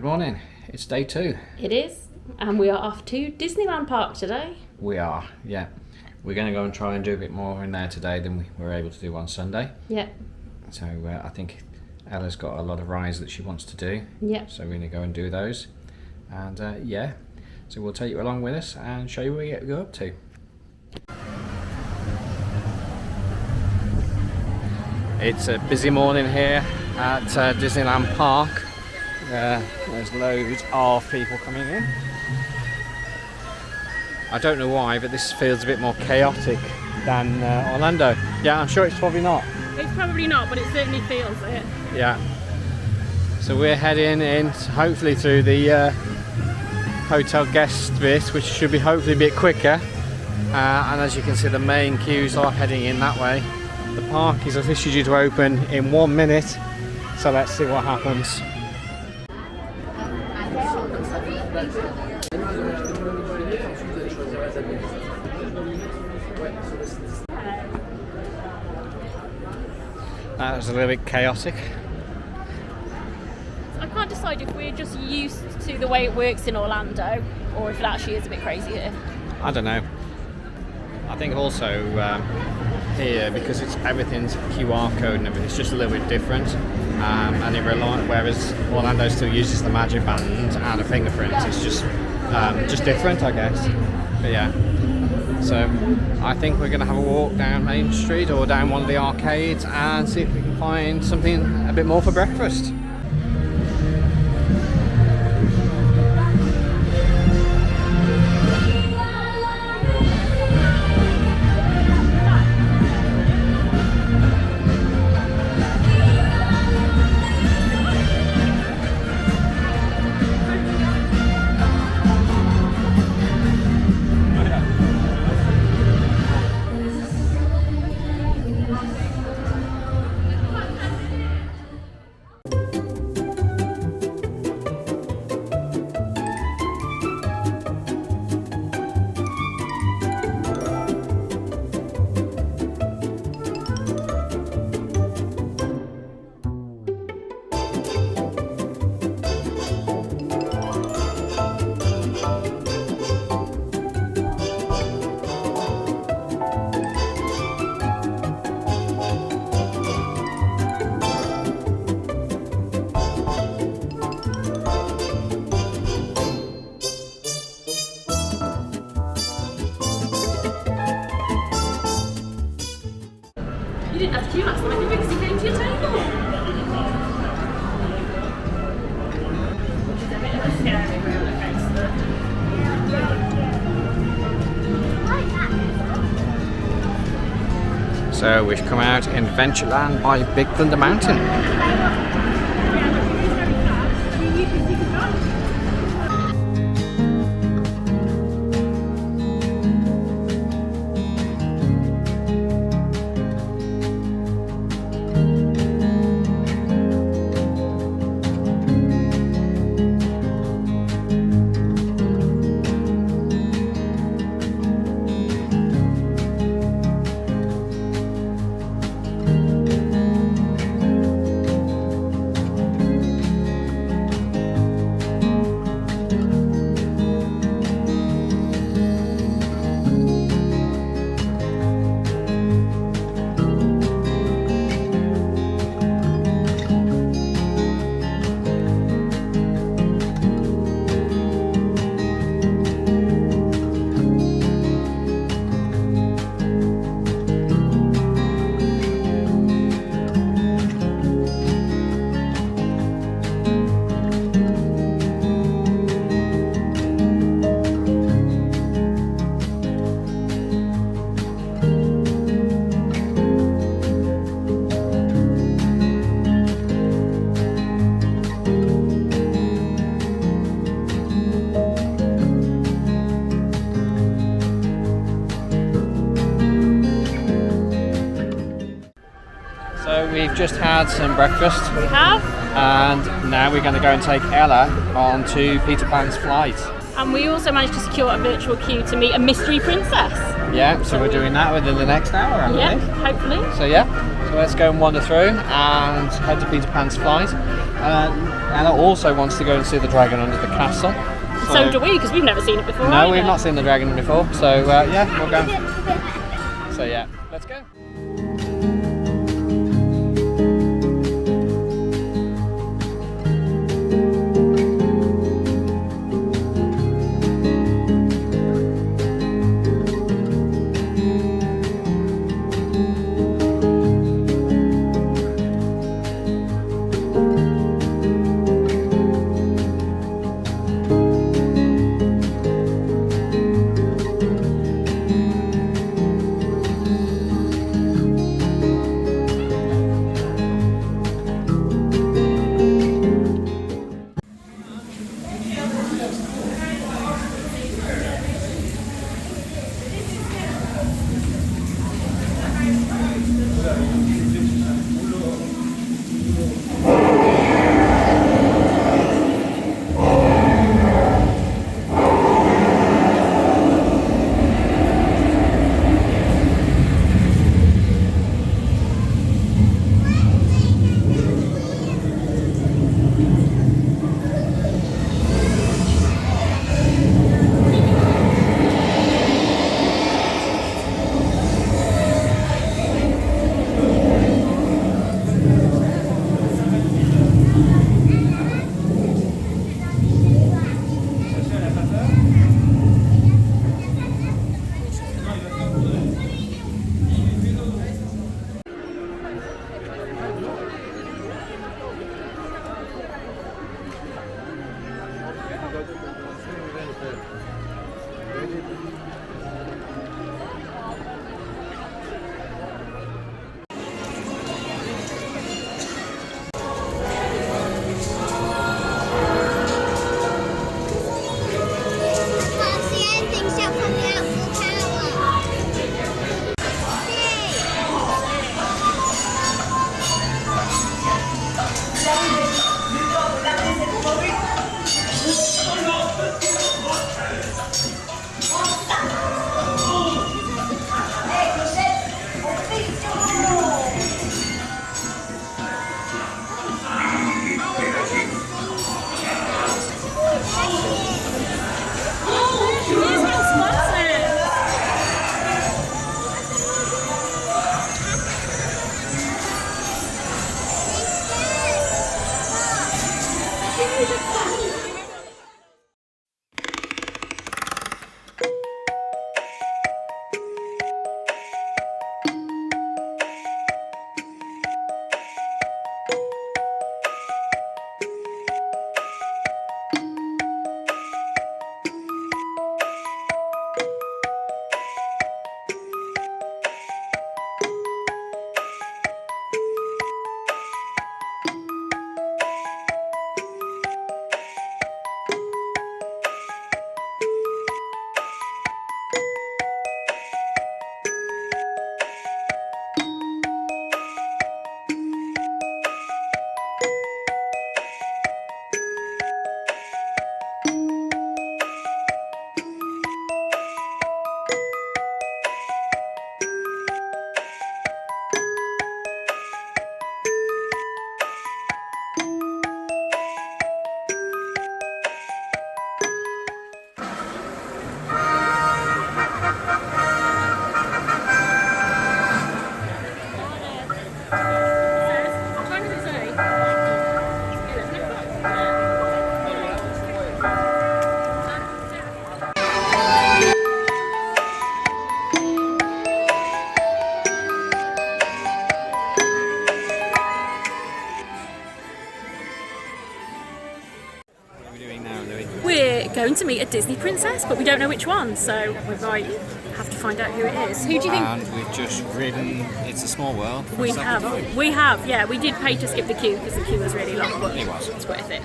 Good morning, it's day 2. It is, and we are off to Disneyland Park today. We are, yeah. We're going to go and try and do a bit more in there today than we were able to do on Sunday. Yeah. So I think Ella's got a lot of rides that she wants to do. Yeah. So we're going to go and do those. And yeah, so we'll take you along with us and show you what we go up to. It's a busy morning here at Disneyland Park. There's loads of people coming in. I don't know why, but this feels a bit more chaotic than Orlando. Yeah, I'm sure it's probably not. It's probably not, but it certainly feels it. Yeah. So we're heading in, hopefully through the hotel guest bit, which should be hopefully a bit quicker. And as you can see, the main queues are heading in that way. The park is officially due to open in 1 minute, so let's see what happens. That was a little bit chaotic. I can't decide if we're just used to the way it works in Orlando or if it actually is a bit crazy here. I don't know. I think also here, because everything's QR code and everything, it's just a little bit different. And whereas Orlando still uses the magic band and a fingerprint, it's just different, I guess. But yeah. So I think we're going to have a walk down Main Street or down one of the arcades and see if we can find something a bit more for breakfast. You didn't have to queue last night, because he came to your table. Which is a bit of a scary roller coaster. So we've come out in Adventureland by Big Thunder Mountain. So we've just had some breakfast. We have. And now we're going to go and take Ella on to Peter Pan's flight. And we also managed to secure a virtual queue to meet a mystery princess. Yeah, so we're doing that within the next hour, Yeah, hopefully. So yeah, So let's go and wander through and head to Peter Pan's flight. Anna also wants to go and see the dragon under the castle. So do we, because we've never seen it before. No, either. we've not seen the dragon before. So yeah, we'll go. So yeah, let's go. Going to meet a Disney princess, but we don't know which one, so we might have to find out who it is. Who do you think? And we've just ridden It's a Small World. We have, yeah. We did pay to skip the queue because the queue was really long, but it was. It's worth it.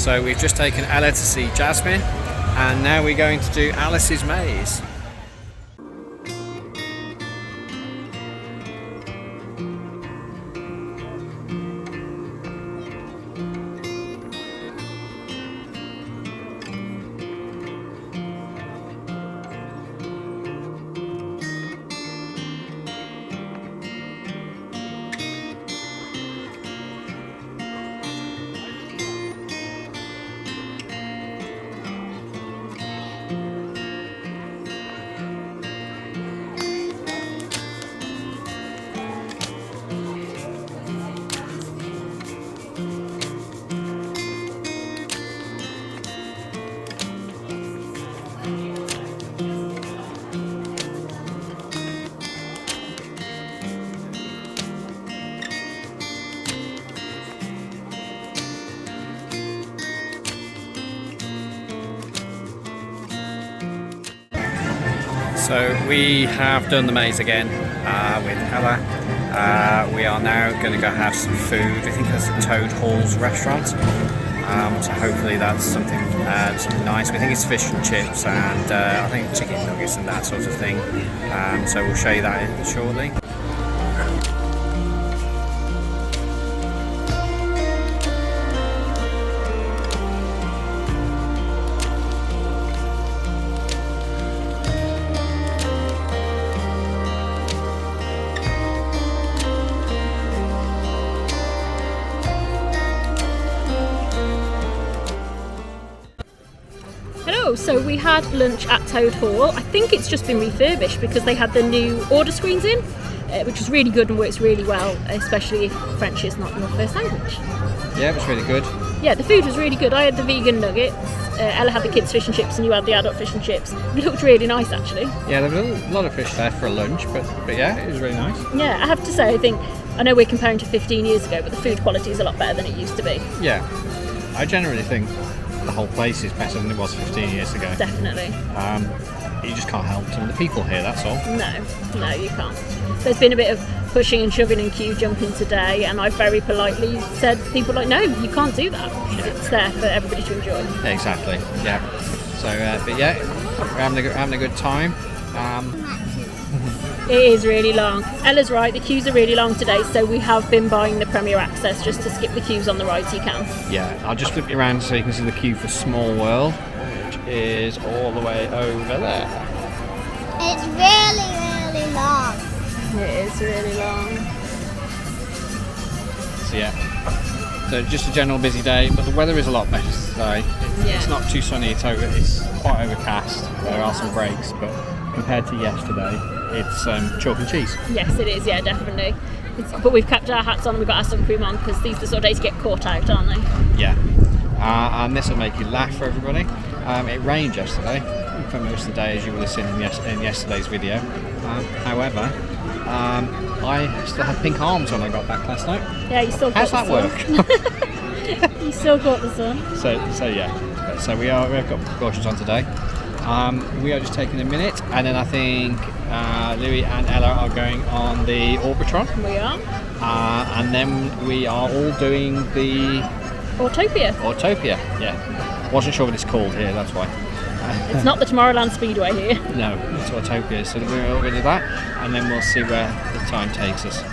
So we've just taken Ella to see Jasmine, and now we're going to do Alice's Maze. So we have done the maze again with Ella. We are now going to go have some food. I think that's the Toad Hall's restaurant. So hopefully that's something nice. We think it's fish and chips and I think chicken nuggets and that sort of thing. So we'll show you that shortly. So we had lunch at Toad Hall. I think it's just been refurbished because they had the new order screens in, which is really good and works really well, especially if French is not your first language. Yeah, it was really good. Yeah, the food was really good. I had the vegan nuggets, Ella had the kids' fish and chips, and you had the adult fish and chips. It looked really nice, actually. Yeah, there was a lot of fish there for a lunch, but yeah, it was really nice. Yeah, I have to say, I know we're comparing to 15 years ago, but the food quality is a lot better than it used to be. Yeah, I generally think the whole place is better than it was 15 years ago. Definitely. You just can't help some of the people here, that's all. No, you can't. There's been a bit of pushing and shoving and queue jumping today, and I very politely said people no, you can't do that. Yeah. It's there for everybody to enjoy. Exactly, yeah. So, but yeah, we're having a good time. It is really long. Ella's right, the queues are really long today, so we have been buying the Premier Access just to skip the queues on the rides you can. Yeah, I'll just flip you around so you can see the queue for Small World, which is all the way over there. It's really, really long. It is really long. So yeah, so just a general busy day, but the weather is a lot better today. It's not too sunny, it's quite overcast. There are some breaks, but compared to yesterday, it's chalk and cheese. Yes, it is, yeah, definitely. But we've kept our hats on, we've got our sun cream on, because these are the sort of days you get caught out, aren't they? Yeah, and this will make you laugh for everybody. It rained yesterday for most of the day, as you will have seen in yesterday's video. However, I still had pink arms when I got back last night. Yeah, you still got How's that work? You still got the sun. So yeah, so we've got precautions on today. We are just taking a minute, and then I think Louis and Ella are going on the Orbitron. We are. And then we are all doing the Autopia, yeah. Wasn't sure what it's called here, that's why. It's not the Tomorrowland Speedway here. No, it's Autopia, so we're all going to do that, and then we'll see where the time takes us.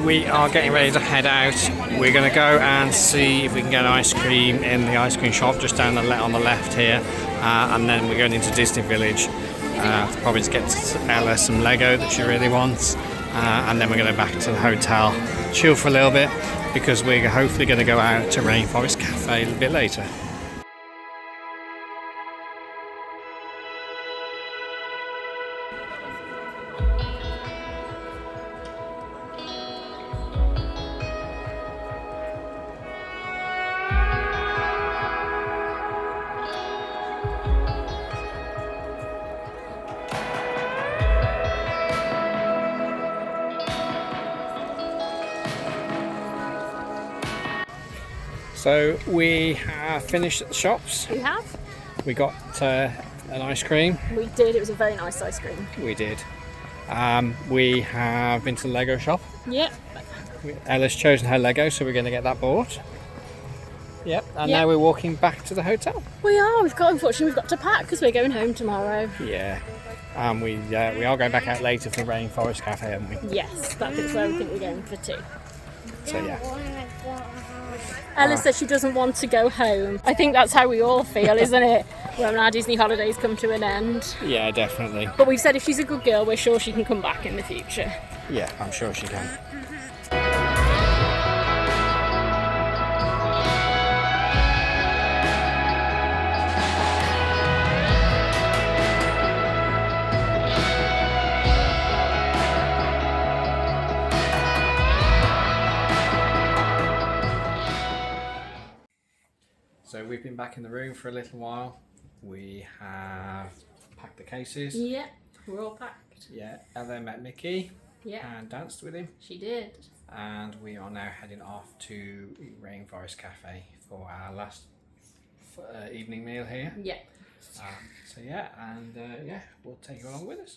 we are getting ready to head out. We're going to go and see if we can get ice cream in the ice cream shop just down on the left here, and then we're going into Disney Village. Probably to get Ella some Lego that she really wants, and then we're going to go back to the hotel, chill for a little bit, because we're hopefully going to go out to Rainforest Cafe a little bit later. So we have finished at the shops. We have. We got an ice cream. We did. It was a very nice ice cream. We did. We have been to the Lego shop. Yep. Ella's chosen her Lego, so we're going to get that bought. Yep. And now we're walking back to the hotel. We are. Unfortunately, we've got to pack because we're going home tomorrow. Yeah. We are going back out later for Rainforest Cafe, haven't we? Yes, that's where we think we're going for tea. So yeah. Ella says she doesn't want to go home. I think that's how we all feel, isn't it? When our Disney holidays come to an end. Yeah, definitely. But we've said if she's a good girl, we're sure she can come back in the future. Yeah, I'm sure she can. So we've been back in the room for a little while. We have packed the cases. Yeah, we're all packed. Yeah, Ella met Mickey and danced with him. She did. And we are now heading off to Rainforest Cafe for our last evening meal here. Yeah. So yeah, and we'll take you along with us.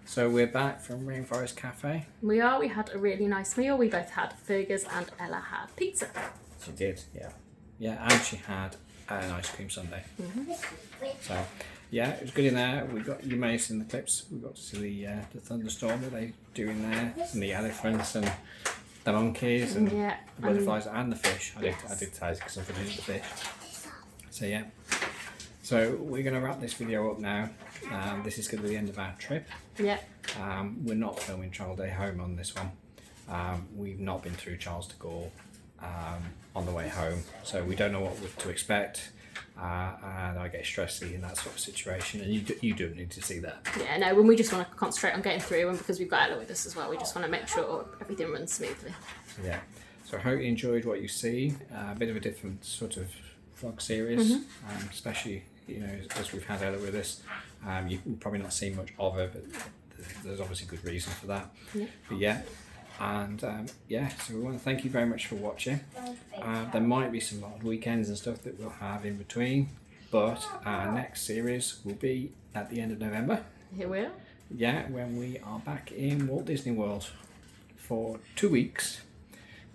So we're back from Rainforest Cafe. We are. We had a really nice meal. We both had burgers and Ella had pizza. She did, yeah. Yeah, and she had an ice cream sundae. So, yeah, it was good in there. You may have seen the clips. We got to see the thunderstorm that they do in there, and the elephants and the monkeys and the butterflies and the fish. I did taste because I finished the fish. So yeah. So we're going to wrap this video up now. This is going to be the end of our trip. Yeah. We're not filming Travel Day Home on this one. We've not been through Charles de Gaulle on the way home, so we don't know what to expect. And I get stressy in that sort of situation, and you do need to see that. Yeah, no, when we just want to concentrate on getting through, and because we've got Ella with us as well, we just want to make sure everything runs smoothly. Yeah. So I hope you enjoyed what you see. A bit of a different sort of vlog series, especially as we've had Ella with us. You've probably not seen much of her, but there's obviously good reason for that. Yeah. But yeah, And yeah, so we want to thank you very much for watching. There might be some odd weekends and stuff that we'll have in between, but our next series will be at the end of November. Here we are. Yeah, when we are back in Walt Disney World for 2 weeks.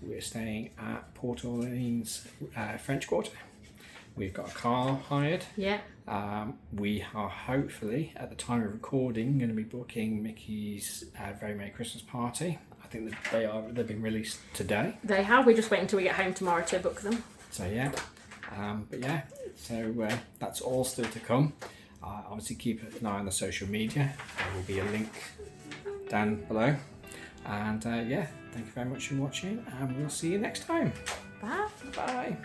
We're staying at Port Orleans French Quarter. We've got a car hired. Yeah. We are hopefully, at the time of recording, going to be booking Mickey's Very Merry Christmas Party. I think that they've been released today. They have. We're just waiting until we get home tomorrow to book them. So yeah, but yeah, so that's all still to come. Obviously keep an eye on the social media. There will be a link down below. And yeah, thank you very much for watching, and we'll see you next time. Bye. Bye.